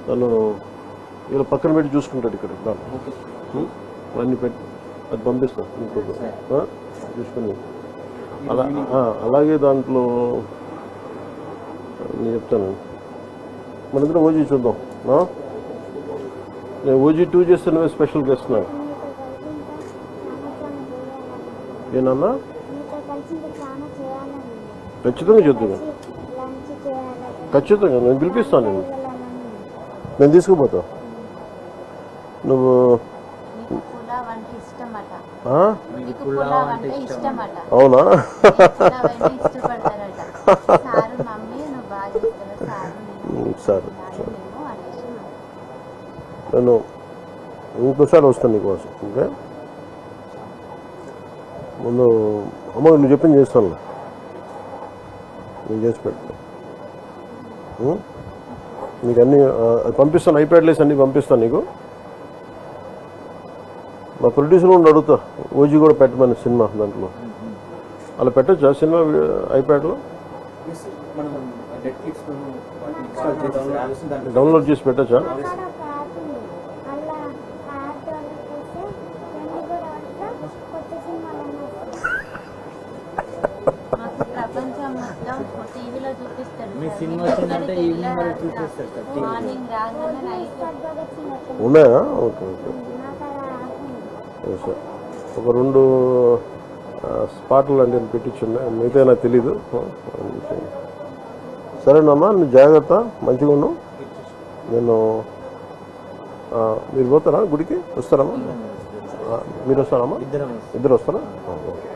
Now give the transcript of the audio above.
నన్ను ఇలా పక్కన పెట్టి చూసుకుంటాడు ఇక్కడ దాన్ని అన్నీ పెట్టి అది పంపిస్తాను ఇంకొక చూసుకుని అలాగే దాంట్లో నేను చెప్తాను మన ఇద్దరం ఓజీ చూద్దాం. నేను ఓజీ 2 చేస్తే నువ్వే స్పెషల్ గెస్ట్ నాకు ఏనన్నా ఖచ్చితంగా చెప్తాను. ఖచ్చితంగా నేను పిలిపిస్తాను. నేను తీసుకుపోతా. నువ్వు అవునా? సరే నేను ఇంకోసారి వస్తాను నీకోసం. ఓకే ముందు అమ్మ నువ్వు చెప్పింది చేస్తాను. నేను చేసి పెట్టు నీకు అన్నీ పంపిస్తాను. ఐప్యాడ్లేసి అన్నీ పంపిస్తాను నీకు. మా ప్రొడ్యూసర్ కూడా అడుగుతా ఓజీ కూడా పెట్టమని సినిమా దాంట్లో అలా పెట్టచ్చా సినిమా ఐప్యాడ్లో డౌన్లోడ్ చేసి పెట్టచ్చా? ఉన్నాయా? Okay okay sir. ఒక 2 స్పాట్లు అంటే పెట్టించున్నాయి, మిగతా నాకు తెలీదు. సరేనమ్మా నువ్వు జాగ్రత్త, మంచిగా ఉన్నావు. నేను మీరు పోతారా గుడికి? వస్తారమ్మా? మీరు వస్తారమ్మా? ఇద్దరు వస్తారా? ఓకే.